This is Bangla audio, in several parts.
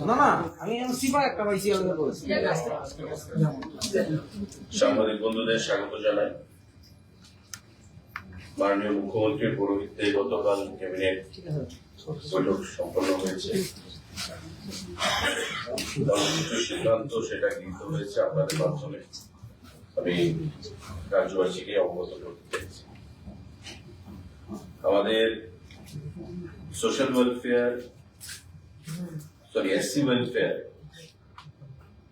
না না আমি সিপা একটা পাইছি সাংবাদিক বন্ধুদের স্বাগত জানাই। মাননীয় মুখ্যমন্ত্রীর পৌরোহিত্যে গতকাল ক্যাবিনেট বৈঠক সম্পন্ন হয়েছে। কিছু সিদ্ধান্ত সেটা গৃহীত হয়েছে আপনাদের মাধ্যমে আমি রাজ্যবাসীকে অবগত করতে চাইছি। আমাদের সোশ্যাল ওয়েলফেয়ার এসসি ওয়েলফেয়ার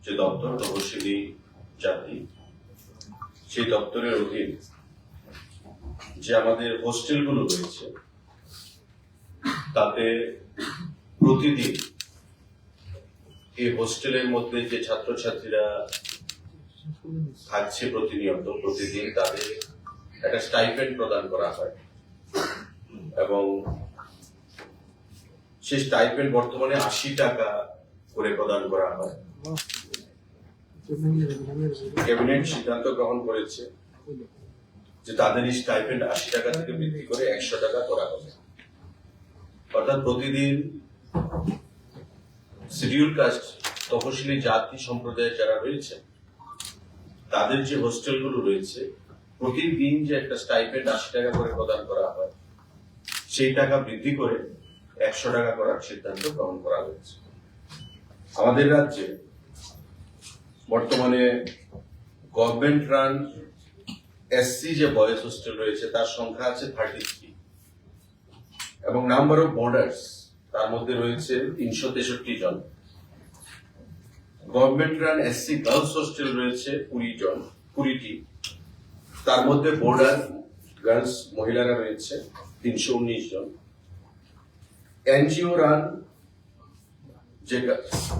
যে দপ্তর তপশিলি জাতি, সেই দপ্তরের অধীন যে আমাদের হোস্টেলগুলো রয়েছে তাতে প্রতিদিন এই হোস্টেলের মধ্যে যে ছাত্রছাত্রীরা থাকছে প্রতিদিন তাদের একটা স্টাইপেন্ড প্রদান করা হয় এবং সেই স্টাইপেন্ড বর্তমানে 80 টাকা করে প্রদান করা হয়। ক্যাবিনেট সিদ্ধান্ত গ্রহণ করেছে যে তাদের এই স্টাইপেন্ড 80 টাকা থেকে বৃদ্ধি করে 100 টাকা করা হবে। অর্থাৎ প্রতিদিন শিডিউল কাস্ট তপশিলি জাতি সম্প্রদায়ের যারা রয়েছে তাদের যে হোস্টেলগুলো রয়েছে প্রতিদিন যে একটা স্টাইপেন্ড 80 টাকা করে প্রদান করা হয় সেই টাকা বৃদ্ধি করে 100 টাকা করার সিদ্ধান্ত গ্রহণ করা হয়েছে। আমাদের রাজ্যে বর্তমানে গভর্নমেন্ট রান এসসি যে বয়েজ হোস্টেল রয়েছে তার সংখ্যা আছে 33 এবং নাম্বার অফ বোর্ডার্স তার মধ্যে রয়েছে 363 জন। Government run SC girls hostel রয়েছে 20টি, তার মধ্যে বোর্ডার গার্লস মহিলারা রয়েছে 319 জন। এনজিও রান যে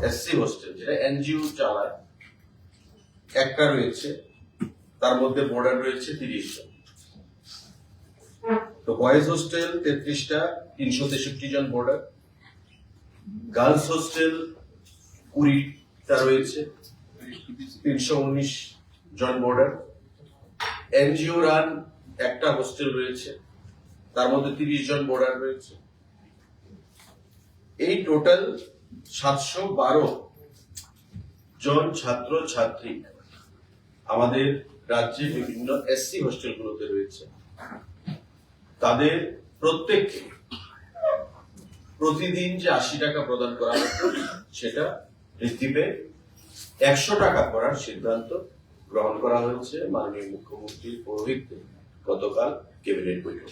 এসসি হোস্টেল যেটা এনজিও চালায় একটা রয়েছে, তার মধ্যে বোর্ডার রয়েছে 30 জন। তো বয়েজ হোস্টেল 33টা, 363 জন বোর্ডার। গার্লস হোস্টেল 20টা রয়েছে, 319 জন বোর্ডার। এনজিও রান একটা হোস্টেল রয়েছে, তার মধ্যে 30 জন বোর্ডার রয়েছে। এই টোটাল 712 জন ছাত্র ছাত্রী আমাদের রাজ্যে বিভিন্ন এসসি হোস্টেলগুলোতে রয়েছে। তাদের প্রত্যেককে প্রতিদিন যে 80 টাকা প্রদান করা হতো সেটা বৃদ্ধি পেয়ে 100 টাকা করার সিদ্ধান্ত গ্রহণ করা হয়েছে মাননীয় মুখ্যমন্ত্রীর পৌরোহিত্যে গতকাল ক্যাবিনেট বৈঠক।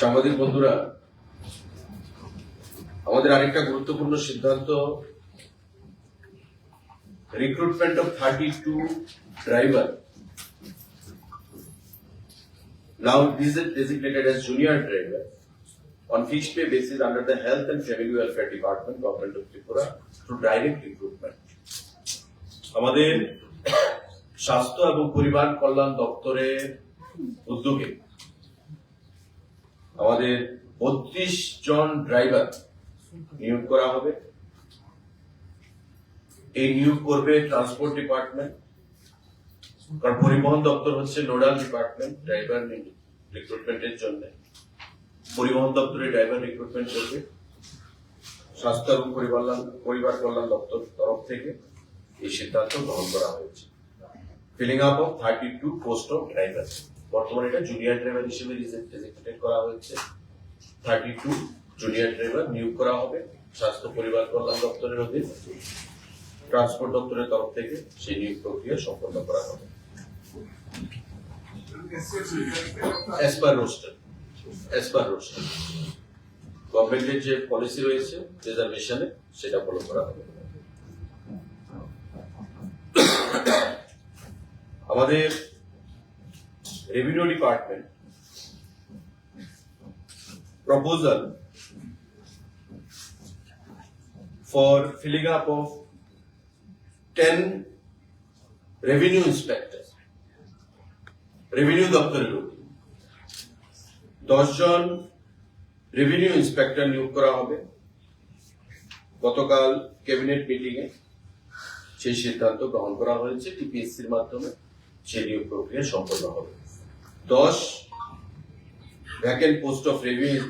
সাংবাদিক বন্ধুরা, আমাদের আরেকটা গুরুত্বপূর্ণ সিদ্ধান্ত, recruitment of 32 driver. Now these are designated as junior driver on fixed pay basis under the Health and Family Welfare Department, Government of Tripura, through direct recruitment. আমাদের স্বাস্থ্য এবং পরিবার কল্যাণ দপ্তরের উদ্যোগে আমাদের 32 জন ড্রাইভার নিয়োগ করা হবে। এই নিয়োগ করবে ট্রান্সপোর্ট ডিপার্টমেন্ট, কারণ পরিবহন দপ্তর হচ্ছে নোডাল ডিপার্টমেন্ট ড্রাইভার রিক্রুটমেন্টের জন্য। পরিবহন দপ্তরে ড্রাইভার রিক্রুটমেন্ট করবে। স্বাস্থ্য এবং পরিবার কল্যাণ দপ্তর তরফ থেকে এই সিদ্ধান্ত গ্রহণ করা হয়েছে। Filling up of 32 post of driver, বর্তমানে এটা জুনিয়র ড্রাইভার হিসেবে ডেজিগনেটেড করা হয়েছে। 32 জুনিয়র ড্রাইভার নিয়োগ করা হবে স্বাস্থ্য পরিবার কল্যাণ দপ্তরের অধীন। ট্রান্সপোর্ট দপ্তরের তরফ থেকে সেই নিয়োগ প্রক্রিয়া সম্পন্ন করা হবে as per roster. গভর্নমেন্টের যে পলিসি রয়েছে রিজার্ভেশনে সেটা ফলো করা হবে। আমাদের revenue department proposal for filling up of 10 revenue inspectors, revenue দপ্তরের 10 জন রেভিনিউ ইন্সপেক্টর নিয়োগ করা হবে। গতকাল ক্যাবিনেট মিটিং এ সেই সিদ্ধান্ত গ্রহণ করা হয়েছে। টিপিএসসির মাধ্যমে সেই নিয়োগ প্রক্রিয়া সম্পন্ন হবে। 10 vacant post of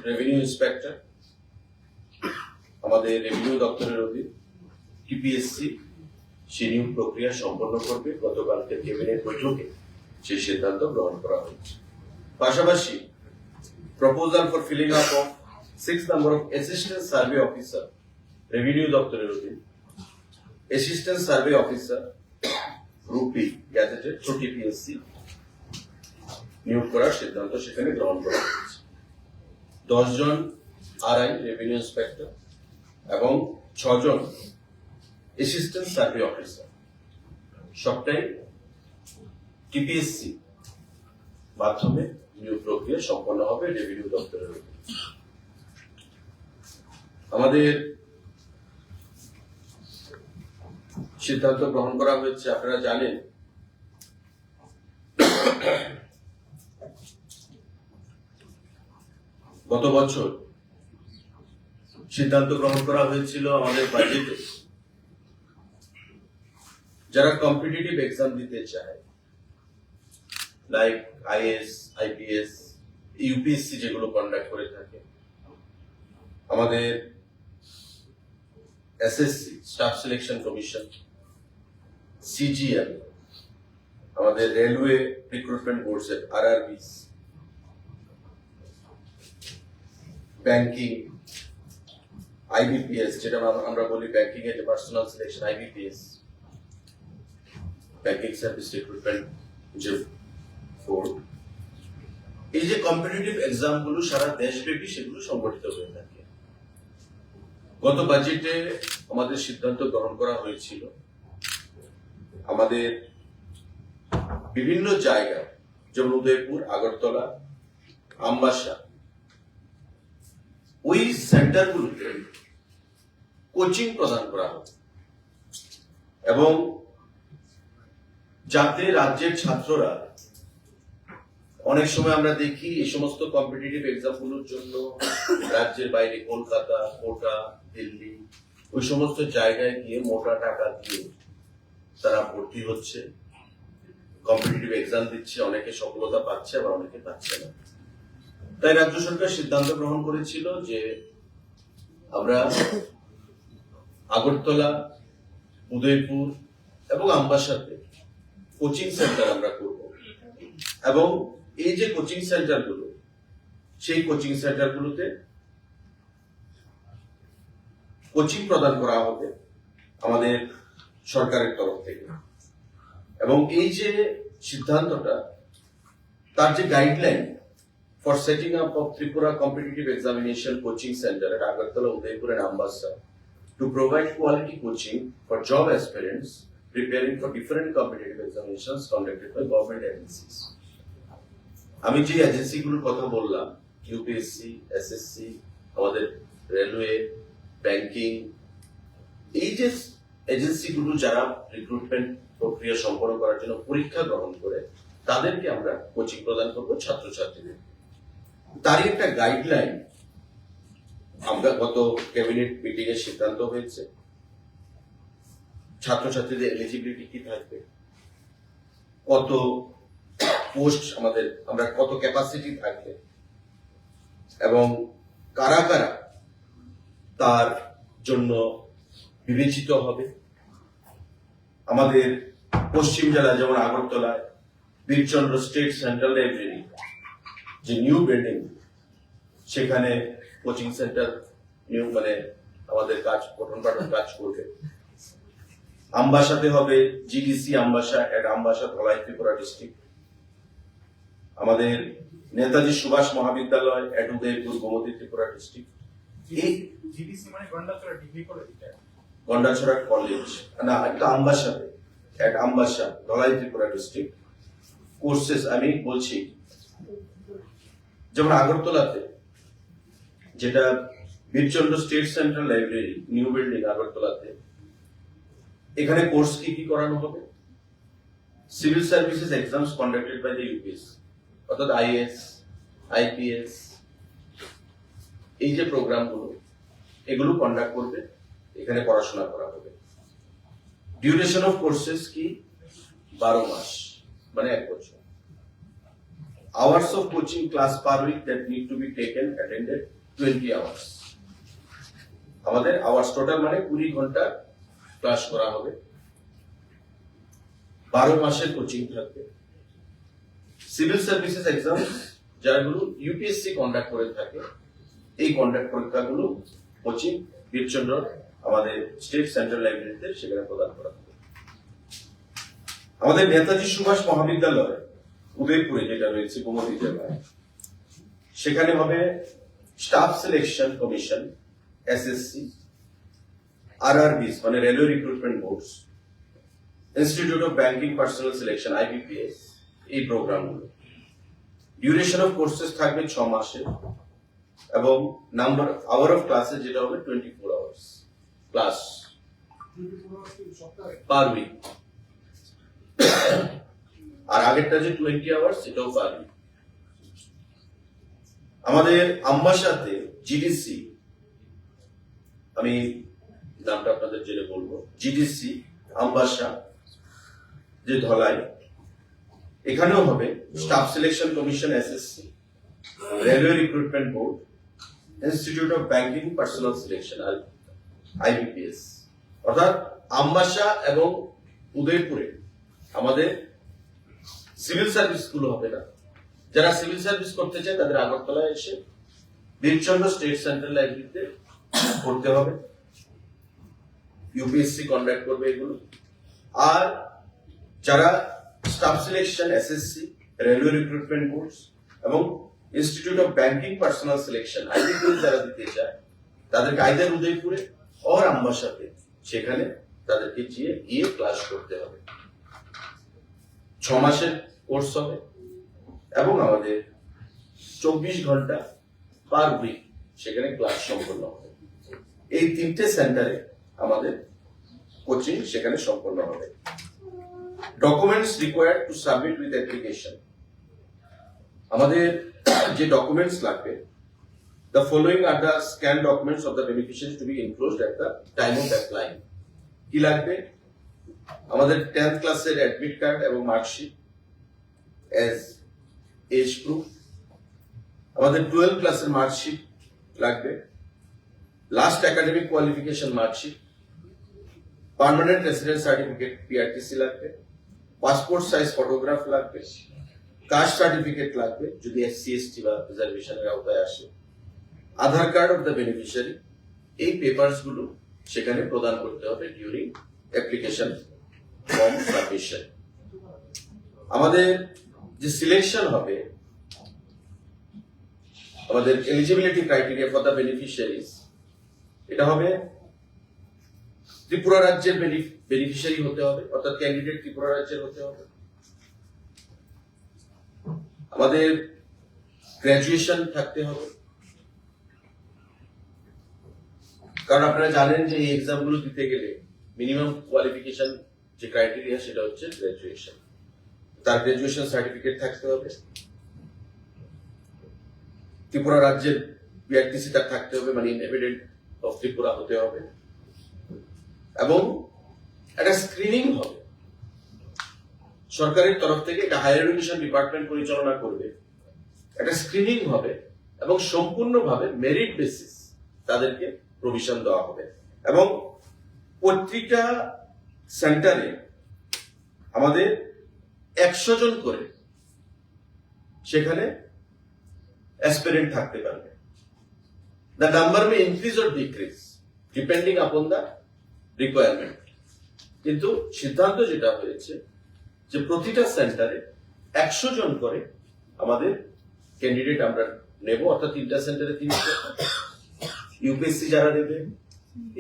revenue inspector আমাদের রেভিনিউ দপ্তরের অধীন টিপিএসসি সেই নিয়োগ প্রক্রিয়া সম্পন্ন করবে। গতকালকে ক্যাবিনেট বৈঠকে সেই সিদ্ধান্ত গ্রহণ করা হয়েছে। পাশাপাশি proposal for filling up of 6 number of assistant survey officer revenue দপ্তরের অধীন অ্যাসিস্ট্যান্ট সার্ভে অফিসার রূপী গ্যাজেটেড থ্রু টিপিএসসি নিয়োগ করার সিদ্ধান্ত সেখানে গ্রহণ করা হয়েছে। 10 জন আরআই রেভিনিউ ইন্সপেক্টর এবং 6 জন অ্যাসিস্ট্যান্ট সার্ভে অফিসার সবটাই টিপিএসসি মাধ্যমে নিয়োগ প্রক্রিয়া সম্পন্ন হবে রেভিনিউ দপ্তরের অধীনে। আমাদের সিদ্ধান্ত গ্রহণ করা হয়েছে, আপনারা জানেন গত বছর সিদ্ধান্ত গ্রহণ করা হয়েছিল আমাদের বাজেটে যারা কম্পিটিটিভ এক্সাম দিতে চায়, লাইক আইএএস, আইপিএস, ইউপিএসসি যেগুলো কন্ডাক্ট করে থাকে, আমাদের SSC staff selection commission, CGL, আমাদের রেলওয়ে রিক্রুটমেন্ট বোর্ডসের আরআরবিস, ব্যাংকিং, আইবিপিএস যেটা আমরা বলি ব্যাংকিং এর personnel selection, IBPS, banking service recruitment যে বোর্ড, এই যে কম্পিটিটিভ এক্সাম গুলো সারা দেশব্যাপী সেগুলো সংগঠিত হয়ে থাকে। গত বাজেটে আমাদের সিদ্ধান্ত গ্রহণ করা হয়েছিল আমাদের বিভিন্ন জায়গায়, যেমন উদয়পুর, আগরতলা, আমবাসা, ওই সেন্টারগুলোতে কোচিং প্রদান করা হবে এবং যাতে রাজ্যের ছাত্ররা, অনেক সময় আমরা দেখি এই সমস্ত কম্পিটিটিভ এক্সাম গুলোর জন্য রাজ্যের বাইরে কলকাতা, কোটা, দিল্লি, ওই সমস্ত জায়গায় গিয়ে মোটা টাকা দিয়ে তারা ভর্তি হচ্ছে, কম্পিটিটিভ এক্সাম দিচ্ছে, অনেকে সফলতা পাচ্ছে আবার অনেকে পাচ্ছে না। তাই রাজ্য সরকার সিদ্ধান্ত গ্রহণ করেছিল যে আমরা আগরতলা, উদয়পুর এবং আমবাসাতে কোচিং সেন্টার আমরা করব এবং এই যে কোচিং সেন্টারগুলো, সেই কোচিং সেন্টারগুলোতে কোচিং প্রদান করা হবে আমাদের সরকারের তরফ থেকে। এবং এই যে সিদ্ধান্তটা, তার যে guideline for setting up of Tripura competitive examination coaching centre at Agartala, Udaipur and Ambassa to provide quality coaching for job aspirants preparing for different competitive examinations conducted by government agencies. আমি যে এজেন্সিগুলোর কথা বললাম, ইউপিএসসি, এসএসসি, আমাদের রেলওয়ে, ব্যাংকিং, এই যে এজেন্সিগুলো যারা রিক্রুটমেন্ট প্রক্রিয়া সম্পন্ন করার জন্য পরীক্ষা গ্রহণ করে, তাদেরকে আমরা কোচিং প্রদান করব ছাত্রছাত্রীদের। তারই একটা গাইডলাইন আমরা গত ক্যাবিনেট মিটিং এ সিদ্ধান্ত হয়েছে। ছাত্রছাত্রীদের এলিজিবিলিটি কি থাকবে, কত পোস্ট আমরা কত ক্যাপাসিটি থাকবে এবং কারা কারা তার জন্য বিবেচিত হবে। আমাদের পশ্চিম জেলা যেমন আগরতলায় বীরচন্দ্র স্টেট সেন্ট্রাল লাইব্রেরি যে নিউ বিল্ডিং, সেখানে কোচিং সেন্টার নিউ আমাদের কাজ পঠন পাঠন কাজ করবে। আমবাসাতে হবে GDC Ambassa at Ambassa, Dhalai, Tripura district. আমাদের Netaji Subhash Mahavidyalaya at Udaipur, Gomati, Tripura district. GDC মানে Gandacherra degree college, Gandacherra college না, একটা আমবাসাতে at Ambassa, Dhalai, Tripura district. Courses আমি বলছি, যেমন আগরতলাতে যেটা Birchandra state central library new building আগরতলাতে, এখানে কোর্স কি কি করানো হবে? Civil services exams conducted by the UPS, অর্থাৎ আইএএস, আইপিএস, এই যে প্রোগ্রামগুলো এগুলো কন্ডাক্ট করবে, এখানে পড়াশোনা করা হবে। ডিউরেশন অফ কোর্সেস কি? 12 মাস, মানে 1 বছর। hours of coaching class per week that need to be taken attended 20 hours. আমাদের আওয়ার্স টোটাল মানে 20 ঘন্টা ক্লাস করা হবে, 12 মাসের কোচিং থাকবে। সিভিল সার্ভিসেস এক্সাম যাগুলো ইউপিএসসি কন্ডাক্ট করে থাকে, এই কন্ডাক্ট পরীক্ষাগুলো কোচিং বীরচন্দ্র আমাদের স্টেট সেন্ট্রাল লাইব্রেরিতে সেখানে প্রদান করা হবে। আমাদের নেতাজি সুভাষ মহাবিদ্যালয় উদয়পুরে যেটা রয়েছে গোমতী জেলায়, সেখানে হবে staff selection commission SSC, RRBs মানে railway recruitment boards, institute of banking personnel selection IBPS, এই প্রোগ্রামগুলো। ডিউরেশন অফ কোর্সেস থাকবে 6 মাসের এবং নাম্বার আওয়ার অফ ক্লাসেস যেটা হবে 24 আওয়ার্স ক্লাস পার উইক। আর আগেরটা যে 20 আওয়ার্স সেটাও পার উইক। আমাদের আমবাসাতে জিডিসি, আমি নামটা আপনাদের জেনে বলবো, জিডিসি আমবাসা যে ধলাই, এখানেও হবে staff selection commission SSC, railway recruitment board, institute of banking personnel selection আর আইবিপিএস। অর্থাৎ আমবাসা এবং উদয়পুরে আমাদের সিভিল সার্ভিস গুলো হবে না। যারা সিভিল সার্ভিস করতে চায় তাদের আগরতলায় এসে বীরচন্দ্র স্টেট সেন্ট্রাল লাইব্রেরিতে পড়তে হবে, ইউপিএসসি কন্ডাক্ট করবে এগুলো। আর যারা staff selection SSC, railway recruitment boards এবং institute of banking personnel selection IBPS যারা দিতে চায় তাদেরকে আইদার উদয়পুরে অর আমবাসাতে সেখানে তাদেরকে গিয়ে ক্লাস করতে হবে। 6 মাসের কোর্স হবে এবং আমাদের 24 ঘন্টা পার উইক সেখানে ক্লাস সম্পন্ন হবে। এই 3টে সেন্টারে আমাদের কোচিং সেখানে সম্পন্ন হবে। Documents required to submit with application, আমাদের যে ডকুমেন্টস লাগবে, the following are the scanned documents of the beneficiaries to be enclosed at the time of applying. কি লাগবে? আমাদের 10th ক্লাসের অ্যাডমিট কার্ড এবং মার্কশিট এজ এজ প্রুফ, আমাদের 12th ক্লাসের মার্কশিট লাগবে, last academic qualification marksheet, permanent residence certificate PRTC লাগবে, পাসপোর্ট সাইজ ফটোগ্রাফ লাগবে, কাস্ট সার্টিফিকেট লাগবে যদি এসসি এসটি বা রিজার্ভেশনের আওতায় আসে, আধার কার্ড অফ দ্য বেনিফিশিয়ারি। এই পেপারস গুলো সেখানে প্রদান করতে হবে ডিউরিং অ্যাপ্লিকেশন ফর্ম সাবমিশন। আমাদের যে সিলেকশন হবে, আমাদের eligibility criteria for the beneficiaries, এটা হবে ত্রিপুরা রাজ্যের বেনিফিশিয়ারি হতে হবে, অর্থাৎ ক্যান্ডিডেট ত্রিপুরা রাজ্যের হতে হবে। আমাদের গ্রাজুয়েশন থাকতে হবে, কারণ আপনারা জানেন যে এই এক্সাম গুলো দিতে গেলে মিনিমাম কোয়ালিফিকেশন যে ক্রাইটেরিয়া সেটা হচ্ছে গ্রাজুয়েশন। তার গ্রাজুয়েশন সার্টিফিকেট থাকতে হবে, ত্রিপুরা রাজ্যের বিআরটিসি তার থাকতে হবে, মানে ইনহেবিটেন্ট অফ ত্রিপুরা হতে হবে, এবং একটা স্ক্রিনিং হবে সরকারের তরফ থেকে, এটা হায়ার এডুকেশন ডিপার্টমেন্ট পরিচালনা করবে। একটা স্ক্রিনিং হবে এবং সম্পূর্ণভাবে মেরিট বেসিস তাদেরকে প্রভিশন দেওয়া হবে। এবং প্রত্যেকটা সেন্টারে আমাদের 100 জন করে সেখানে অ্যাসপিরেন্ট থাকতে পারবে। The number may increase or decrease depending upon the requirement. কিন্তু সিদ্ধান্ত যেটা হয়েছে যে প্রতিটা সেন্টারে 100 জন করে আমাদের ক্যান্ডিডেট আমরা নেব, অর্থাৎ 3টা সেন্টারে 300, ইউপিএসসি যারা দেবে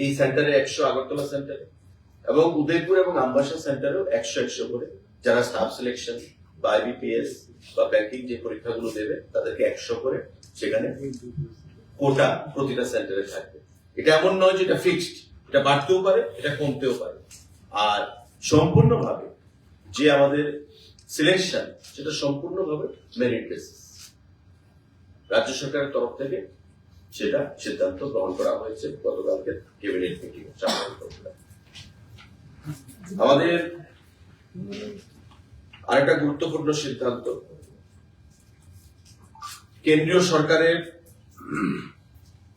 এই সেন্টারে 100 আগরতলা সেন্টারে, এবং উদয়পুর এবং আমবাসা সেন্টারেও 100 করে যারা স্টাফ সিলেকশন বা আইবিপিএস বা ব্যাংকিং যে পরীক্ষাগুলো দেবে তাদেরকে 100 করে সেখানে কোটা প্রতিটা সেন্টারে থাকবে। এটা এমন নয় যে এটা ফিক্সড, এটা বাড়তেও পারে, এটা কমতেও পারে। আর সম্পূর্ণভাবে যে আমাদের সিলেকশন সেটা সম্পূর্ণভাবে মেরিট বেসিস। রাজ্য সরকারের তরফ থেকে সেটা সিদ্ধান্ত গ্রহণ করা হয়েছে গতকালকে ক্যাবিনেট মিটিং। আমাদের আরেকটা গুরুত্বপূর্ণ সিদ্ধান্ত, কেন্দ্রীয় সরকারের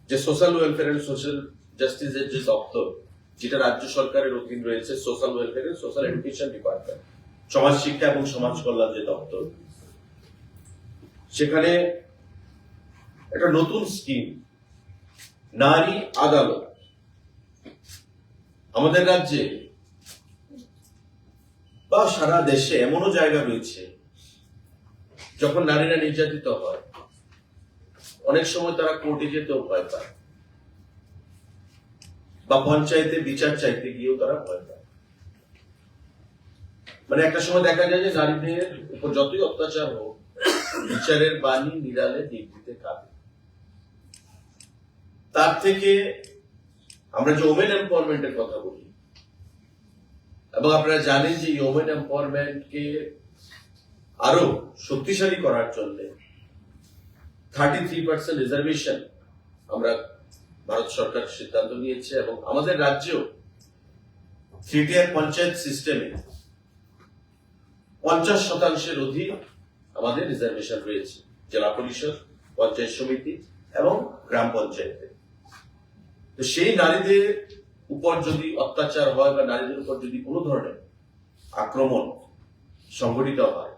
যে সোশ্যাল ওয়েলফেয়ার এন্ড সোশ্যাল জাস্টিসের যে দপ্তর, যেটা রাজ্য সরকারের অধীন রয়েছে, social welfare and social education department, সমাজ শিক্ষা এবং সমাজ কল্যাণ যে দপ্তর, সেখানে একটা নতুন স্কিম নারী আদালত। আমাদের রাজ্যে বা সারা দেশে এমনও জায়গা রয়েছে যখন নারীরা নির্যাতিত হয়, অনেক সময় তারা কোর্টে যেতেও ভয় পায় বা পঞ্চায়েতে বিচার চাইতে গিয়েও তারা ভয় পায়। মানে একটা সময় দেখা যায় যে নারীদের উপর যতই অত্যাচার হোক, বিচারের বাণী নিরালে নিভৃতে কাঁদে। তার থেকে আমরা যে ওমেন এম্পাওয়ারমেন্টের কথা বলি, এবং আপনারা জানেন যে ওমেন এম্পাওয়ারমেন্টকে আরো শক্তিশালী করার জন্য 33% রিজার্ভেশন আমরা ভারত সরকার সিদ্ধান্ত নিয়েছে, এবং আমাদের রাজ্যেও 3-tier পঞ্চায়েত সিস্টেমে 50% অধিক আমাদের রিজার্ভেশন রয়েছে, জেলা পরিষদ, পঞ্চায়েত সমিতি এবং গ্রাম পঞ্চায়েতে। তো সেই নারীদের উপর যদি অত্যাচার হয় বা নারীদের উপর যদি কোনো ধরনের আক্রমণ সংঘটিত হয়,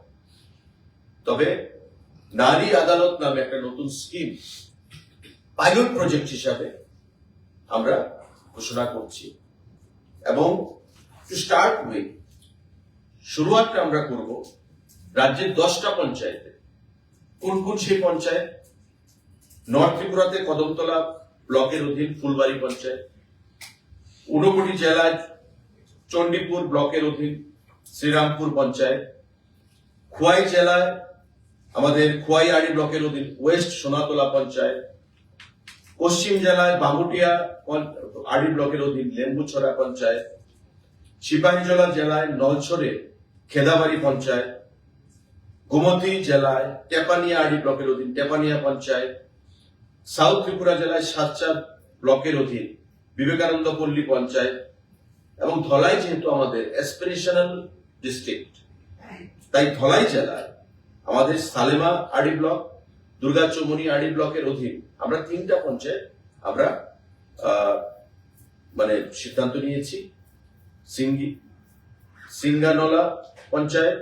তবে নারী আদালত নামে একটা নতুন স্কিম পাইলট প্রজেক্ট হিসাবে আমরা ঘোষণা করছি। এবং টু স্টার্ট উইথ, শুরুয়াতটা আমরা করব রাজ্যের 10টা পঞ্চায়েতে। কোন কোন সেই পঞ্চায়েত? নর্থ ত্রিপুরাতে কদমতলা ব্লকের অধীন ফুলবাড়ি পঞ্চায়েত, ঊনকোটি জেলায় চণ্ডীপুর ব্লকের অধীন শ্রীরামপুর পঞ্চায়েত, খোয়াই জেলায় আমাদের খোয়াইআড়ি ব্লকের অধীন ওয়েস্ট সোনাতলা পঞ্চায়েত, পশ্চিম জেলায় বামুটিয়া আড়ি ব্লকের অধীন লেম্বুছড়া পঞ্চায়েত, সিপাহীজলা জেলায় নলছড়ে খেদাবাড়ি পঞ্চায়েত, গোমতী জেলায় টেপানিয়া আড়ি ব্লকের অধীন টেপানিয়া পঞ্চায়েত, সাউথ ত্রিপুরা জেলায় সাতচাঁদ ব্লকের অধীন বিবেকানন্দ পল্লী পঞ্চায়েত, এবং ধলাই যেহেতু আমাদের অ্যাসপিরেশনাল ডিস্ট্রিক্ট, তাই ধলাই জেলায় আমাদের সালেমা আড়ি ব্লক, দুর্গাচৌমনি আড়ি ব্লকের অধীন আমরা 3টা পঞ্চায়েত আমরা মানে সিদ্ধান্ত নিয়েছি। সিঙ্গানলা পঞ্চায়েত,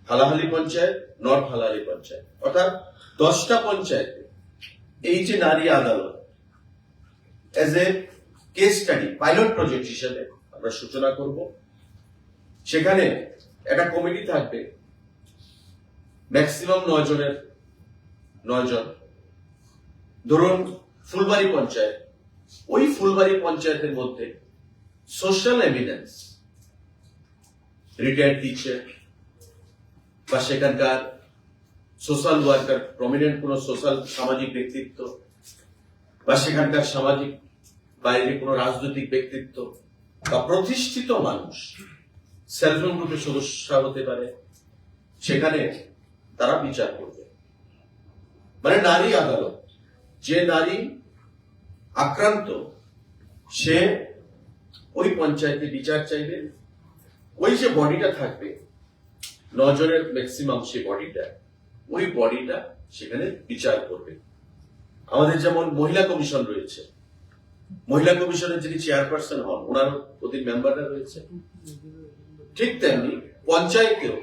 হালাহালি পঞ্চায়েত, নর্থ হালাহালি পঞ্চায়েত, অর্থাৎ 10টা পঞ্চায়েতে এই যে নারী আদালত as a case study pilot project হিসেবে আমরা সূচনা করব। সেখানে একটা কমিটি থাকবে, ম্যাক্সিমাম 9 জন। ধরুন ফুলবাড়ি পঞ্চায়েত, ওই ফুলবাড়ি পঞ্চায়েতের মধ্যে সোশ্যাল এভিডেন্স, রিটায়ার্ড টিচার বা সেখানকার সোশ্যাল ওয়ার্কার, প্রমিনেন্ট কোন সোশ্যাল সামাজিক ব্যক্তিত্ব বা সেখানকার সামাজিক বাইরে কোন রাজনৈতিক ব্যক্তিত্ব বা প্রতিষ্ঠিত মানুষ, সেলফ হেল্প গ্রুপের সদস্য হতে পারে, সেখানে তারা বিচার করবে। মানে নারী আদালত, যে নারী আক্রান্ত সে ওই পঞ্চায়েতে বিচার চাইবে, ওই যে বডিটা থাকবে 9 জনের ম্যাক্সিমাম, সে বডিটা সেখানে বিচার করবে। আমাদের যেমন মহিলা কমিশন রয়েছে, মহিলা কমিশনের যিনি চেয়ারপারসন হন ওনার অধীন মেম্বাররা রয়েছে, ঠিক তেমনি পঞ্চায়েতেও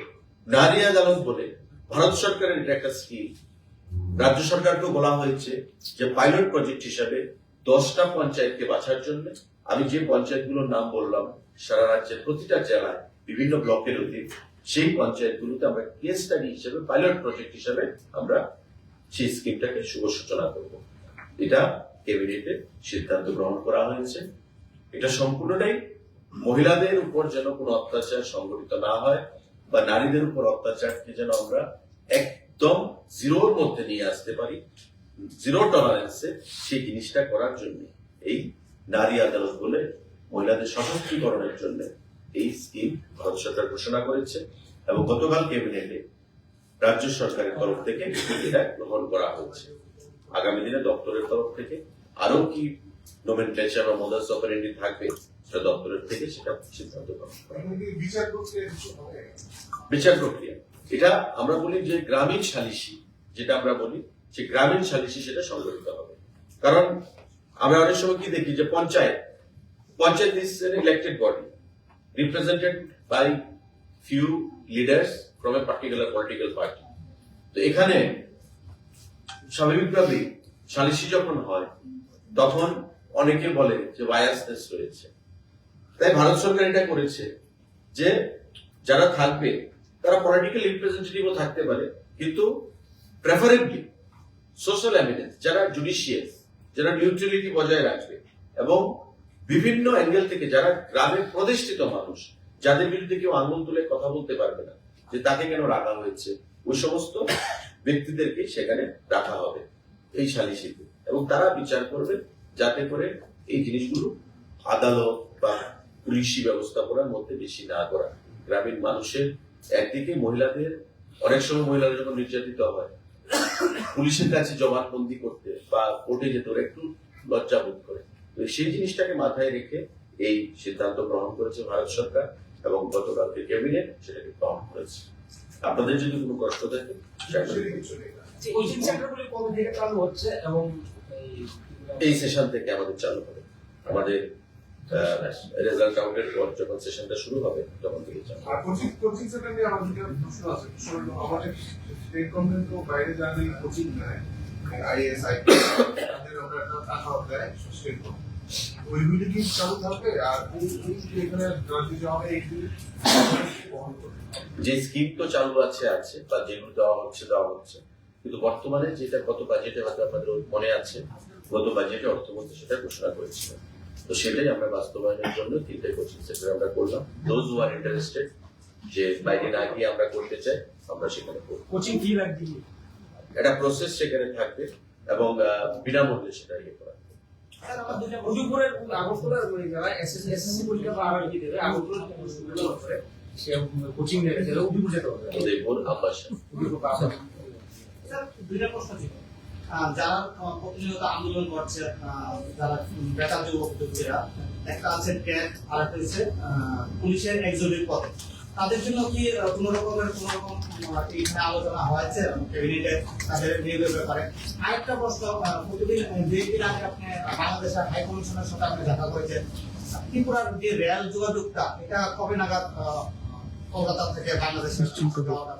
নারী আদালত বলে ভারত সরকারের এটা একটা স্কিম। রাজ্য সরকারকেও বলা হয়েছে যে পাইলট প্রজেক্ট হিসাবে 10টা পঞ্চায়েতকে বাছার জন্য। আমি যে পঞ্চায়েতগুলোর নাম বললাম সারা রাজ্যের প্রতিটা জেলায় বিভিন্ন ব্লকের অধীন, সেই পঞ্চায়েতগুলোতে আমরা কেস স্টাডি হিসেবে পাইলট প্রজেক্ট হিসেবে আমরা সেই স্কিমটাকে শুভ সূচনা করব। এটা ক্যাবিনেটে সিদ্ধান্ত গ্রহণ করা হয়েছে। এটা সম্পূর্ণটাই মহিলাদের উপর যেন কোনো অত্যাচার সংঘটিত না হয় বা নারীদের উপর অত্যাচারকে যেন আমরা একদম জিরোর মধ্যে নিয়ে আসতে পারি, জিরো টলারেন্সে, সেই জিনিসটা করার জন্য এই নারী আদালত বলে মহিলাদের সশক্তিকরণের জন্য এই স্কিম ভারত সরকার ঘোষণা করেছে। এবং গতকাল ক্যাবিনেটে রাজ্য সরকারের তরফ থেকে এটা গ্রহণ করা হয়েছে। আগামী দিনে দপ্তরের তরফ থেকে আরো কি নোমেনক্লেচার বা মোডাস অপারেন্ডি থাকবে, সেটা দপ্তরের থেকে সেটা সিদ্ধান্ত গ্রহণ করা হবে। বিচার প্রক্রিয়া এটা আমরা বলি যে গ্রামীণ সালিসি, যেটা আমরা বলি সে গ্রামীণ সালিসি সেটা সংগঠিত হবে। কারণ আমরা অনেক সময় কি দেখি যে panchayat is an elected body represented by few leaders from a particular political party। তো এখানে স্বাভাবিকভাবেই সালিসি যখন হয় তখন অনেকে বলে যে বায়াসনেস রয়েছে। তাই ভারত সরকার এটা করেছে যে যারা থাকবে তারা পলিটিক্যাল রিপ্রেজেন্টেটিভও থাকতে পারে, কিন্তু প্রেফারেবলি সোশ্যাল এভিডেন্স, যারা জুডিশিয়াল, যারা নিউট্রালিটি বজায় রাখবে এবং বিভিন্ন অ্যাঙ্গেল থেকে যারা গ্রামের প্রতিষ্ঠিত মানুষ, যাদের বিরুদ্ধে কেউ আঙুল তুলে কথা বলতে পারবে না যে তাকে কেন রাখা হয়েছে, ওই সমস্ত ব্যক্তিদেরকে সেখানে রাখা হবে এই সালিসিতে, এবং তারা বিচার করবে যাতে করে এই জিনিসগুলো আদালত বা পুলিশি ব্যবস্থাপনার মধ্যে বেশি না করা। গ্রামীণ মানুষের একদিকে মহিলাদের, অনেক সময় মহিলারা যখন নির্যাতিত হয় পুলিশের কাছে জবানবন্দি করতে বা কোর্টে যেতে ওরা একটু লজ্জা বোধ করে। তো সেই জিনিসটাকে মাথায় রেখে এই সিদ্ধান্ত গ্রহণ করেছে ভারত সরকার এবং গতকালকে ক্যাবিনেট সেটাকে গ্রহণ করেছে। আপনাদের যদি কোনো কষ্ট থাকে কোচিং সেন্টারগুলি কবে থেকে চালু হচ্ছে এবং এই সেশন থেকে আমাদের চালু হবে। আমাদের রেজাল্ট আউটের পর যখন সেশনটা শুরু হবে তখন থেকে চালু হবে। আর কোচিং সেন্টার নিয়ে আমাদের একটা প্রশ্ন আছে। আমাদের স্টেট গভর্নমেন্ট তো বাইরে যাদের কোচিং নেয় আইএস আইপিএস তাদের আমরা একটা টাকা দেয় স্টেট গভর্নমেন্ট, ওইগুলি কি চালু থাকবে? আর এখানে রাজ্যে যাওয়া হয় এইগুলি বহন করবে? যে স্কিম তো চালু আছে বা যেগুলো দেওয়া হচ্ছে, কিন্তু বর্তমানে যেটা গত বাজেটে হয়তো আপনাদের মনে আছে, গত বাজেটে অর্থমন্ত্রী সেটা ঘোষণা করেছিলেন। তো সেটাই আমরা বাস্তবায়নের জন্য 3টে কোচিং সেন্টার আমরা করলাম। দোজ হু আর ইন্টারেস্টেড, যে বাইরে না গিয়ে আমরা করতে চাই, আমরা সেখানে করব। কোচিং ফি লাগবে? একটা প্রসেস সেখানে থাকবে এবং বিনামূল্যে সেটা ইয়ে করা হবে। স্যার আমার দুটো উদয়পুরের আগরতলার যারা এসএসসি পরীক্ষা বা আবার কি দেবে আগরতলার স্টুডেন্ট করে সে কোচিং নেবে, তাহলে উদয়পুর যেতে হবে। উদয়পুর আবাসন। স্যার দুইটা প্রশ্ন ছিল। যারা প্রতিনিয়ত আন্দোলন করছে, যারা বেকার যুবক-যুবতীরা, একটা আছে ট্যাগ আর একটা হচ্ছে পুলিশের এক্সিকিউটিভ পদে, তাদের জন্য কি কোনো রকম এখানে আলোচনা হয়েছে ক্যাবিনেটে তাদের নিয়োগের ব্যাপারে? আরেকটা প্রশ্ন, প্রতিদিন দুই আগে আপনি বাংলাদেশের হাই কমিশনের সাথে আপনি দেখা করেছেন, ত্রিপুরার যে রেল যোগাযোগটা এটা কবে নাগাদ কলকাতা থেকে বাংলাদেশের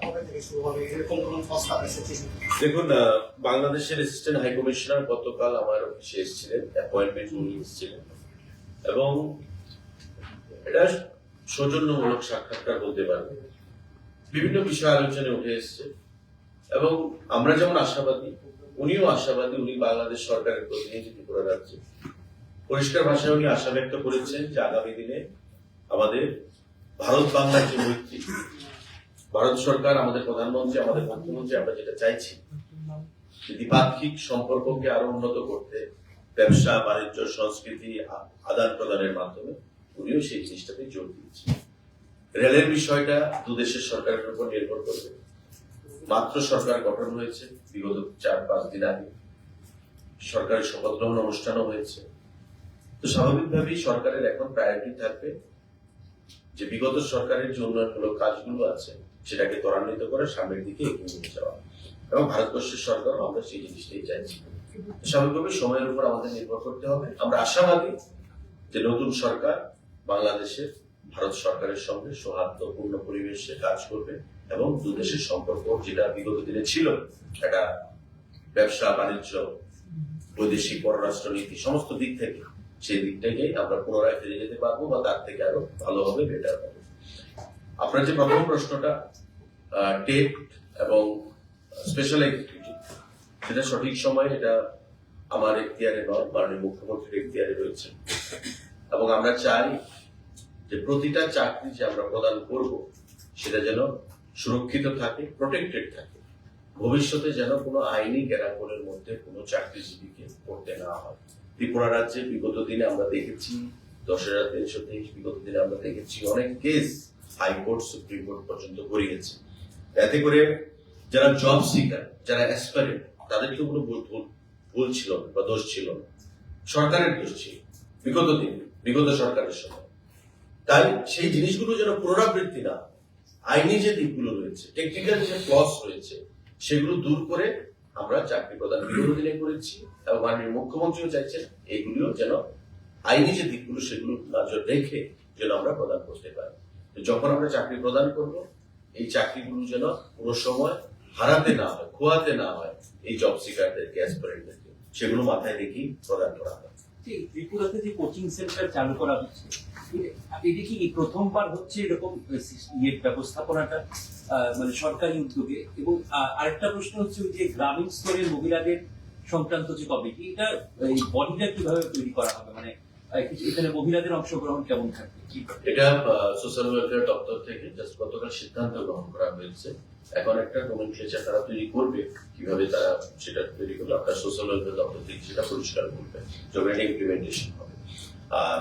কবে থেকে শুরু হবে, এরকম কোন প্রস্তাব এসেছে? দেখুন, বাংলাদেশের অ্যাসিস্ট্যান্ট হাই কমিশনার গতকাল আমার অফিসে এসেছিলেন, অ্যাপয়েন্টমেন্ট নিয়ে এসেছিলেন, এবং এটা সৌজন্যমূলক সাক্ষাৎকার বলতে পারবে। বিভিন্ন বিষয় আলোচনায় উঠে এসছে এবং আমরা যেমন আশাবাদী, উনিও আশাবাদী। উনি বাংলাদেশ সরকারের প্রতিনিধি ত্রিপুরা রাজ্যে, পরিষ্কার ভাষায় উনি আশা ব্যক্ত করেছেন যে আগামী দিনে আমাদের ভারত বাংলার যে মৈত্রী, ভারত সরকার, আমাদের প্রধানমন্ত্রী, আমাদের মুখ্যমন্ত্রী, আমরা যেটা চাইছি যে দ্বিপাক্ষিক সম্পর্ককে আরো উন্নত করতে, ব্যবসা বাণিজ্য সংস্কৃতি আদান প্রদানের মাধ্যমে, উনিও সেই জিনিসটাতে জোর দিয়েছেন। রেলের বিষয়টা দুদেশের সরকারের উপর নির্ভর করবে। মাত্র সরকার গঠন হয়েছে, বিগত 4-5 দিন আগে সরকারের শপথ গ্রহণ অনুষ্ঠানও হয়েছে। তো স্বাভাবিকভাবেই সরকারের এখন প্রায়োরিটি থাকবে যে বিগত সরকারের যে উন্নয়নমূলক কাজগুলো আছে সেটাকে ত্বরান্বিত করে সামনের দিকে এগিয়ে নিয়ে যাওয়া, এবং ভারতবর্ষের সরকার আমরা সেই জিনিসটাই চাইছি। স্বাভাবিকভাবে সময়ের উপর আমাদের নির্ভর করতে হবে। আমরা আশাবাদী যে নতুন সরকার বাংলাদেশের ভারত সরকারের সঙ্গে সৌহার্দ্যপূর্ণ পরিবেশে কাজ করবে এবং দুদেশের সম্পর্ক যেটা বিগত দিনে ছিল, একটা ব্যবসা বাণিজ্য, বৈদেশিক পররাষ্ট্র নীতি, সমস্ত দিক থেকে সেই দিকটাকে আমরা পুনরায় ফিরে যেতে পারবো বা তার থেকে আরো ভালো হবে, বেটার হবে। আপনার যে প্রথম প্রশ্নটা টেট এবং স্পেশাল এক্সিকিউটিভ, সেটা সঠিক সময় এটা আমার এখতিয়ারে নয়, মাননীয় মুখ্যমন্ত্রীর এখতিয়ারে রয়েছে, এবং আমরা চাই যে প্রতিটা চাকরি যে আমরা প্রদান করব সেটা যেন সুরক্ষিত থাকে, প্রোটেক্টেড থাকে, ভবিষ্যতে যেন কোনো আইনি গ্যারাকলের মধ্যে কোনো চাকরিজীবীকে পড়তে না হয়। ত্রিপুরা রাজ্যে বিগত দিনে আমরা দেখেছি 10,323, বিগত দিনে আমরা দেখেছি অনেক কেস হাইকোর্ট, সুপ্রিম কোর্ট পর্যন্ত গড়িয়েছে। এতে করে যারা জব সিকার, যারা অ্যাসপারেন্ট, তাদের তো কোনো ভুল ছিল না বা দোষ ছিল না, সরকারের দোষ ছিল বিগত দিনে, বিগত সরকারের সময়। তাই সেই জিনিসগুলো যেন পুনরাবৃত্তি না, আইনি যে দিকগুলো রয়েছে, টেকনিক্যাল যে ক্লস রয়েছে, সেগুলো দূর করে আমরা চাকরি প্রদান বিগত দিনে করেছি এবং মাননীয় মুখ্যমন্ত্রীও চাইছেন এইগুলিও যেন আইনি যে দিকগুলো সেগুলো নজর রেখে যেন আমরা প্রদান করতে পারি। তো যখন আমরা চাকরি প্রদান করব এই চাকরিগুলো যেন কোনো সময় হারাতে না হয়, খোয়াতে না হয় এই জব সিকারদেরকে, অ্যাসপিরেন্টদেরকে, সেগুলো মাথায় রেখেই প্রদান করা হয়। ত্রিপুরাতে যে কোচিং সেন্টার চালু করা হচ্ছে, এটা কি প্রথমবার হচ্ছে এরকম ব্যবস্থাপনাটা মানে সরকারি উদ্যোগে? এবং আরেকটা প্রশ্ন হচ্ছে ওই যে গ্রামীণ স্তরের মহিলাদের সংক্রান্ত যে কমিটি, এটা এই বডিটা কিভাবে তৈরি করা হবে, মানে এখানে মহিলাদের অংশগ্রহণ কেমন থাকবে? এটা সোশ্যাল ওয়েলফেয়ার দপ্তর থেকে জাস্ট গতকাল সিদ্ধান্ত গ্রহণ করা হয়েছে। এখন একটা নোমেনক্লেচার তারা তৈরি করবে, কিভাবে তারা সেটা তৈরি করবে আপনার সোশ্যাল ওয়েলফেয়ার দপ্তর থেকে সেটা পরিষ্কার করবে, যখন এটা ইমপ্লিমেন্টেশন হবে। আর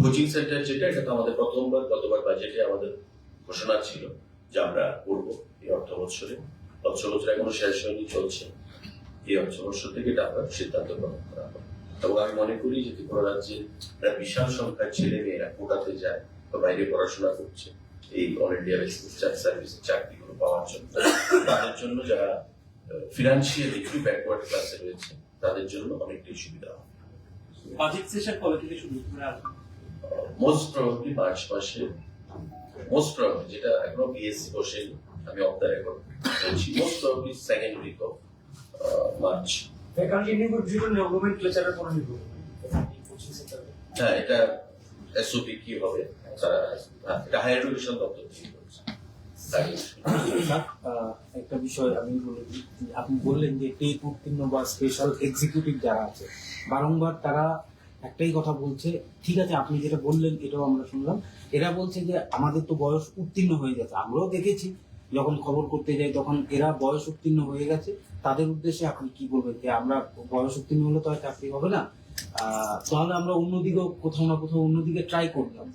কোচিং সেন্টার যেটা, এটা তো আমাদের প্রথমবার, গতবার বাজেটে আমাদের ঘোষণা ছিল যে আমরা করবো এই অর্থ বছরে এখনো শেষ হয়নি, চলছে। এই অর্থ বছর থেকে এটা আমরা সিদ্ধান্ত গ্রহণ করা হবে। এবং আমি মনে করি যে ত্রিপুরা রাজ্যের একটা বিশাল সংখ্যার ছেলে মেয়েরা কোটাতে যায় বা বাইরে পড়াশোনা করছে এই অল ইন্ডিয়া বেসিস সার্ভিসের চাকরিগুলো পাওয়ার জন্য, তাদের জন্য যারা ফিনান্সিয়ালি একটু ব্যাকওয়ার্ড ক্লাসে রয়েছে তাদের জন্য অনেকটাই সুবিধা হবে। বাজেট সেশন কবে থেকে শুরু হবে? মোস্ট প্রবাবলি মার্চ মাসে, মোস্ট প্রবাবলি, যেটা এখনো বিএসসি বসেনি, আমি অফ দ্য রেকর্ড বলছি, most probably second week of March. Faculty নিয়োগের নোমেনক্লেচারের পর নিব কোচিং সেন্টারে। হ্যাঁ, এটা এসওপি কি হবে তারা, এটা হায়ার এডুকেশন দপ্তর থেকে করছে। একটা বিষয় আমি বলে দিই, আপনি বললেন যে টেট উত্তীর্ণ বা স্পেশাল এক্সিকিউটিভ যারা আছে বারংবার তারা একটাই কথা বলছে, ঠিক আছে আপনি যেটা বললেন এটাও আমরা শুনলাম, এরা বলছে যে আমাদের তো বয়স উত্তীর্ণ হয়ে গেছে। আমরাও দেখেছি যখন খবর করতে যাই তখন এরা বয়স উত্তীর্ণ হয়ে গেছে। তাদের উদ্দেশ্যে আপনি কি বলবেন যে আমরা বয়স উত্তীর্ণ হলে তো আর চাকরি হবে না, তাহলে আমরা অন্যদিকেও কোথাও না কোথাও অন্যদিকে ট্রাই করলাম।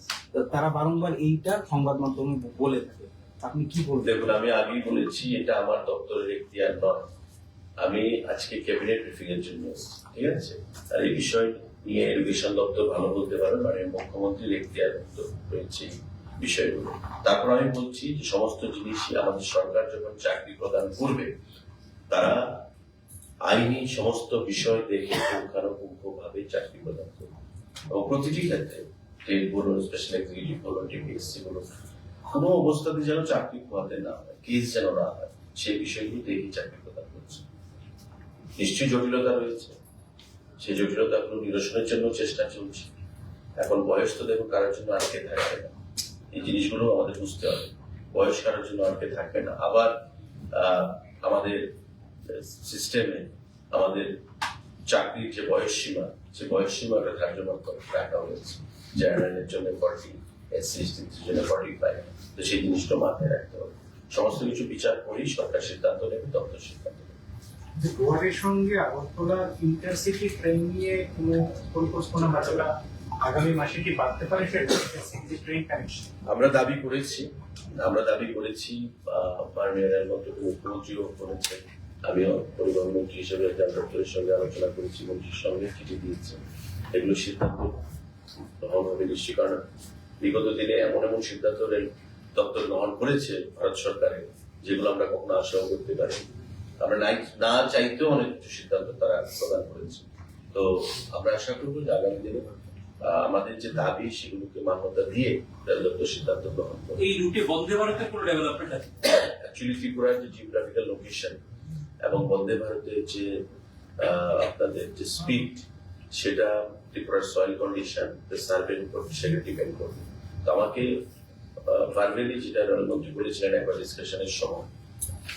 তারা বারংবার এইটা সংবাদ মাধ্যমে বলে থাকে, আপনি কি বলবেন? দেখুন, আমি আগেই বলেছি এটা আমার দপ্তরের এখতিয়ার নয়। আমি আজকে ক্যাবিনেট ব্রিফিং এর জন্য এসেছি, ঠিক আছে? আর এই বিষয় নিয়ে এডুকেশন দপ্তর ভালো বলতে পারে, মানে মুখ্যমন্ত্রীর এখতিয়ার রয়েছে বিষয়গুলো। তারপর আমি বলছি যে সমস্ত জিনিসই আমাদের সরকার যখন চাকরি প্রদান করবে তারা আইনি সমস্ত বিষয় দেখে পুঙ্খানুপুঙ্খ ভাবে চাকরি প্রদান করবে। এবং প্রতিটি ক্ষেত্রে টেট বলুন, স্পেশাল এক্সিকিউটিভ বলুন, টিপিএসসি বলুন, কোনো অবস্থাতে যেন চাকরি খোয়াতে না হয়, কেস যেন না হয়, সেই বিষয়গুলো দেখে চাকরি প্রদান করছে। নিশ্চয়ই জটিলতা রয়েছে, সেই জটিলতাগুলো নিরসনের জন্য চেষ্টা চলছে। এখন বয়স তো দেখুন কারোর জন্য আটকে থাকবে না, এই জিনিসগুলো আমাদের বুঝতে হবে। বয়স কারোর জন্য আটকে থাকবে না। আবার আমাদের সিস্টেমে আমাদের চাকরির যে বয়স সীমা, সে বয়স সীমাটা কার্যকর করে রাখা হয়েছে। জেনারেলের জন্য 40, এসসি এসটির জন্য 45। তো সেই জিনিসটা মাথায় রাখতে হবে। সমস্ত কিছু বিচার করেই সরকার সিদ্ধান্ত নেবে, দপ্তর সিদ্ধান্ত নেবে। গুয়াহাটির সঙ্গে আগরতলার ইন্টারসিটি ট্রেন নিয়ে কোনো পরিকল্পনা বা আগামী মাসে কি বাড়তে পারে সেটা ট্রেন কানেকশন? আমরা দাবি করেছি মাননীয় রেলমন্ত্রী মুখ্যমন্ত্রীও করেছেন, আমিও পরিবহন মন্ত্রী হিসেবে দপ্তরের সঙ্গে আলোচনা করেছি, মন্ত্রীর সঙ্গে চিঠি দিয়েছি। এগুলো সিদ্ধান্ত গ্রহণ হবে নিশ্চয়ই, কারণ বিগত দিনে এমন সিদ্ধান্ত রেল দপ্তর গ্রহণ করেছে ভারত সরকারের, যেগুলো আমরা কখনো আশাও করতে পারি। আমরা না চাইতেও অনেক কিছু সিদ্ধান্ত তারা প্রদান করেছে। তো আমরা আশা করবো যে আগামী দিনে আমাদের যে দাবি সেগুলোকে মান্যতা দিয়ে রেল দপ্তর সিদ্ধান্ত গ্রহণ করবে। এই রুটে বন্দে ভারতের কোনো ডেভেলপমেন্ট আছে? অ্যাকচুয়ালি ত্রিপুরার যে জিওগ্রাফিক্যাল লোকেশন এবং বন্দে ভারতের যে আপনাদের যে স্পিড, সেটা ত্রিপুরার সয়েল কন্ডিশন, সার্ভের উপর সেটা ডিপেন্ড করবে। তো আমাকে ভার্বেলি যেটা রেলমন্ত্রী বলেছিলেন একবার ডিসকাশনের সময়,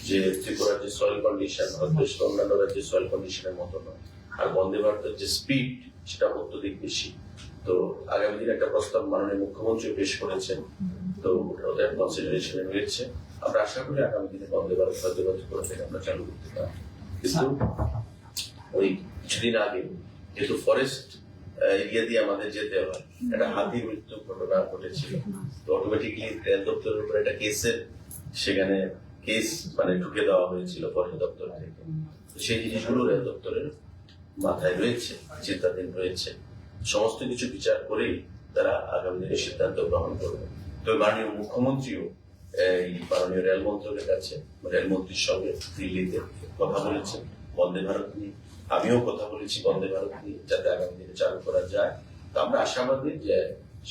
যে ত্রিপুরার যে সয়েল কন্ডিশন দেশের অন্যান্য রাজ্যের সয়েল কন্ডিশনের মতো নয়, আর বন্দে ভারতের যে স্পিড সেটা অত্যধিক বেশি। তো আগামী দিনে একটা প্রস্তাব মাননীয় মুখ্যমন্ত্রী পেশ করেছেন, তো ওদের কনসিডারেশনে রয়েছে। আমরা আশা করি আগামী দিনে বন্দে ভারত করে থেকে আমরা চালু করতে পারি। কিন্তু ওই কিছুদিন আগে যেহেতু ফরেস্ট এরিয়া দিয়ে আমাদের যেতে হয়, একটা হাতির মৃত্যু ঘটনা ঘটেছিল, তো অটোমেটিকলি রেল দপ্তরের উপর একটা সেখানে কেস মানে ঢুকে দেওয়া হয়েছিল ফরেস্ট দপ্তর থেকে। সেই জিনিসগুলো রেল দপ্তরের মাথায় রয়েছে, চিন্তাধীন রয়েছে। সমস্ত কিছু বিচার করেই তারা আগামী দিনে সিদ্ধান্ত গ্রহণ করবে। তো মাননীয় মুখ্যমন্ত্রীও এই মাননীয় রেল মন্ত্রকের কাছে, রেলমন্ত্রীর সঙ্গে দিল্লিতে কথা বলেছেন বন্দে ভারত নিয়ে। আমিও কথা বলেছি বন্দে ভারত নিয়ে, যাতে আগামী দিনে চালু করা যায়। তো আমরা আশাবাদী যে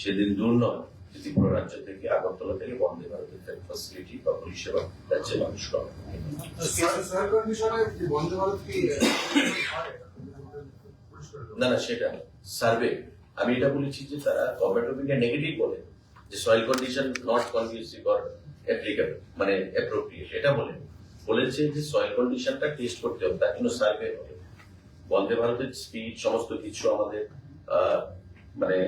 সেদিন দূর নয় যে ত্রিপুরা রাজ্য থেকে, আগরতলা থেকে বন্দে ভারতের ফ্যাসিলিটি বা পরিষেবা রাজ্যে মানুষ পাবে। স্যার কন্ডিশনে বন্দে ভারত কি না না, সেটা সার্ভে আমি এটা বলেছি যে তারা গভর্নমেন্ট অফ ইন্ডিয়া নেগেটিভ বলে যে soil condition not conducive or applicable, মানে অ্যাপ্রোপ্রিয়েট, এটা বলেছে যে সয়েল কন্ডিশনটা টেস্ট করতে হবে, তার জন্য সার্ভে হবে। বন্দে ভারতের স্পিড সমস্ত কিছু আমাদের মানে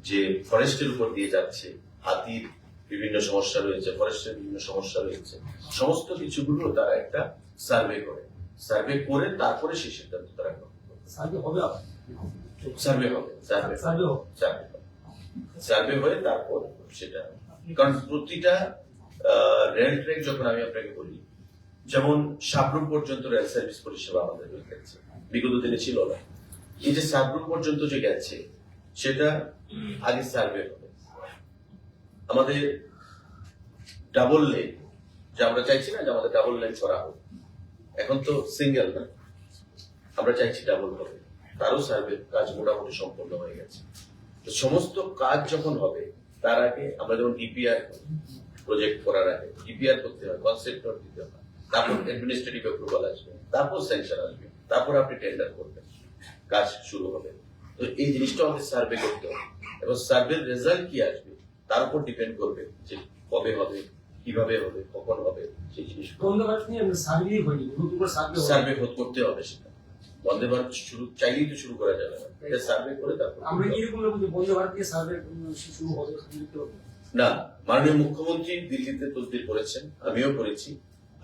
যে ফরেস্টের উপর দিয়ে যাচ্ছে, হাতির বিভিন্ন সমস্যা রয়েছে, ফরেস্টের বিভিন্ন সমস্যা রয়েছে, সমস্ত কিছুগুলো তারা একটা সার্ভে করে তারপরে সেই সিদ্ধান্ত তারা গ্রহণ করে। সার্ভে হবে আবার সার্ভে হবে, সার্ভে হয়ে তারপর সেটা, কারণ প্রতিটা রেল ট্রেক যখন আমি আপনাকে বলি, যেমন সাবরুম পর্যন্ত রেল সার্ভিস পরিষেবা আমাদের হয়ে গেছে, বিগত দিনে ছিল না। এই যে সাবরুম পর্যন্ত যে গেছে সেটা আগে সার্ভে হবে। আমাদের ডাবল লেন, যে আমরা চাইছি না যে আমাদের ডাবল লেন করা হোক, এখন তো সিঙ্গেল না, আমরা চাইছি ডাবল হবে, তারও সার্ভে কাজ মোটামুটি সম্পন্ন হয়ে গেছে। তো সমস্ত কাজ যখন হবে তার আগে আমরা যেমন ডিপিআর প্রজেক্ট করার আগে ডিপিআর করতে হয়, কনসেপ্ট নোট দিতে হয়, তারপর অ্যাডমিনিস্ট্রেটিভ অ্যাপ্রুভাল আসবে, তারপর স্যাংশন আসবে, তারপর আপনি টেন্ডার করবেন, কাজ শুরু হবে। তো এই জিনিসটা আমাদের সার্ভে করতে হবে, এবং সার্ভের রেজাল্ট কি আসবে তার উপর ডিপেন্ড করবে যে কবে হবে, কিভাবে হবে, কখন হবে, সেই জিনিস বন্দে ভারত নিয়ে সার্ভে হয়নি, নতুন করে সার্ভে করতে হবে। সেটা বন্দে ভারত শুরু চাইলেই তো শুরু করা যাবে না, সার্ভে করে তারপর আমরা কি এরকম বলবো যে বন্দে ভারত নিয়ে সার্ভে শুরু হবে? না, মাননীয় মুখ্যমন্ত্রী দিল্লিতে তদবির করেছেন, আমিও করেছি।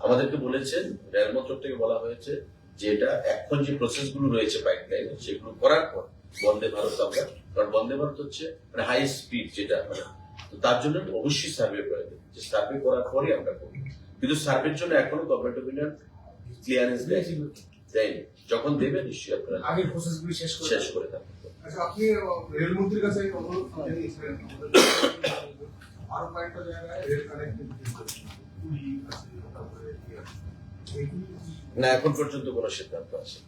আমাদেরকে বলেছেন, রেল মন্ত্রক থেকে বলা হয়েছে যে এটা এখন যে প্রসেস গুলো রয়েছে পাইপলাইনে, সেগুলো করার পর বন্দে ভারত আমরা, কারণ বন্দে ভারত হচ্ছে মানে হাই স্পিড যেটা, মানে তো তার জন্য অবশ্যই সার্ভে প্রয়োজন, যে সার্ভে করার পরে আমরা করব। কিন্তু সার্ভের জন্য এখনো গভর্নমেন্ট অফ ইন্ডিয়া ক্লিয়ারেন্স দেয়নি, যখন দেবে নিশ্চয়ই আপনারা আগের প্রসেসগুলো শেষ করে থাকবেন। আচ্ছা, আপনি রেলমন্ত্রীর কাছে এই অনুরোধ জানিয়েছিলেন আরো কয়েকটা জায়গায় রেল কানেক্টিভিটি না, এখন পর্যন্ত কোনো সিদ্ধান্ত আছে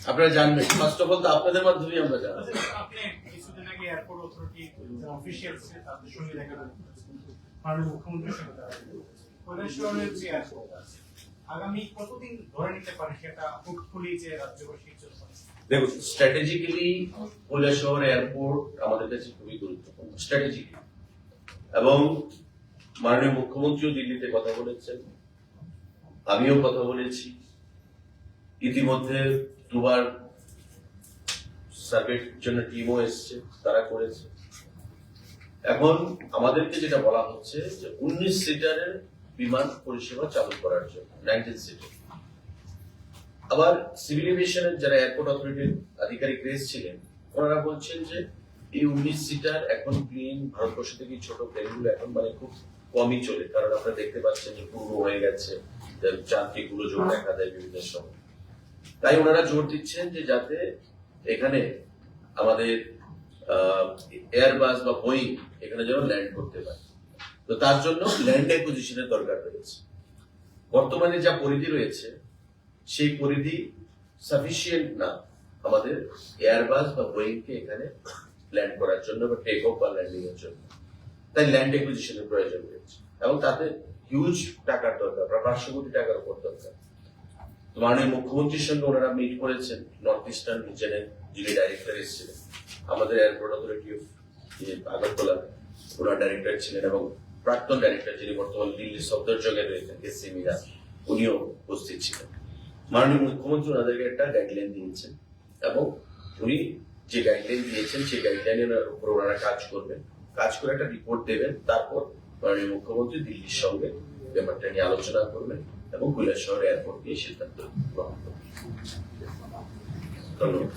আপনারা জানবেন, ফার্স্ট অফ অল তো আপনাদের মাধ্যমেই আমরা জানবো। আপনি কিছুদিন আগে এয়ারপোর্ট অথরিটি অফিসিয়ালস তাদের সঙ্গে দেখা করেছেন, মাননীয় মুখ্যমন্ত্রীর সঙ্গে দেখা করেছেন। কৈলাসহরের যে এয়ারপোর্ট আছে, আগামী কতদিন ধরে নিতে পারে সেটা হোপফুলি যে রাজ্যবাসীর জন্য? দেখুন, স্ট্র্যাটেজিক্যালি কৈলাসহর এয়ারপোর্ট আমাদের কাছে খুবই গুরুত্বপূর্ণ স্ট্র্যাটেজিক্যালি, এবং মাননীয় মুখ্যমন্ত্রীও দিল্লিতে কথা বলেছেন, আমিও কথা বলেছি। ইতিমধ্যে দুবার সার্ভের জন্য টিমও এসছে, তারা করেছে। এখন আমাদেরকে যেটা বলা হচ্ছে যে 19 সিটারের বিমান পরিষেবা চালু করার জন্য 19 সিটার। আবার সিভিল এভিয়েশনের যারা এয়ারপোর্ট অথরিটির আধিকারিক ছিলেন, ওনারা বলছেন যে এই 19 সিটার এখন প্লেন ভারতবর্ষ থেকে ছোট প্লেনগুলো এখন মানে খুব কমই চলে, কারণ আপনারা দেখতে পাচ্ছেন যে পূর্ণ হয়ে গেছে, যান্ত্রিক গোলযোগ দেখা দেয় বিভিন্ন সময়। তাই ওনারা জোর দিচ্ছেন যে যাতে এখানে আমাদের এয়ারবাস বা বোয়িং এখানে যেন ল্যান্ড করতে পারে। তো তার জন্য ল্যান্ড অ্যাকুইজিশনের দরকার রয়েছে। বর্তমানে যা পরিধি রয়েছে সেই পরিধি সাফিসিয়েন্ট না আমাদের এয়ারবাস বা বোয়িংকে এখানে ল্যান্ড করার জন্য বা টেক অফ বা ল্যান্ডিং এর জন্য। তাই ল্যান্ড অ্যাকুইজিশনের প্রয়োজন রয়েছে, এবং তাতে হিউজ টাকার দরকার, প্রায় 500 কোটি টাকার উপর দরকার। তো মাননীয় মুখ্যমন্ত্রীর সঙ্গে ওনারা মিট করেছেন, নর্থ ইস্টার্ন রিজনের যিনি ডাইরেক্টর এসেছিলেন, আমাদের airport authority of Agartala owner director ছিলেন, এবং প্রাক্তন ডাইরেক্টর যিনি বর্তমান দিল্লি সফদরজঙ্গে রয়েছেন এসসি মিরা, উনিও উপস্থিত ছিলেন। মাননীয় মুখ্যমন্ত্রী ওনাদেরকে একটা গাইডলাইন দিয়েছেন, এবং উনি যে গাইডলাইন দিয়েছেন সেই গাইডলাইনের উপর ওনারা কাজ করবেন, কাজ করে একটা রিপোর্ট দেবেন। তারপর মাননীয় মুখ্যমন্ত্রী দিল্লির সঙ্গে ব্যাপারটা নিয়ে আলোচনা করবেন এবং কৈলাসহর এয়ারপোর্ট নিয়ে সিদ্ধান্ত গ্রহণ করবেন। ধন্যবাদ।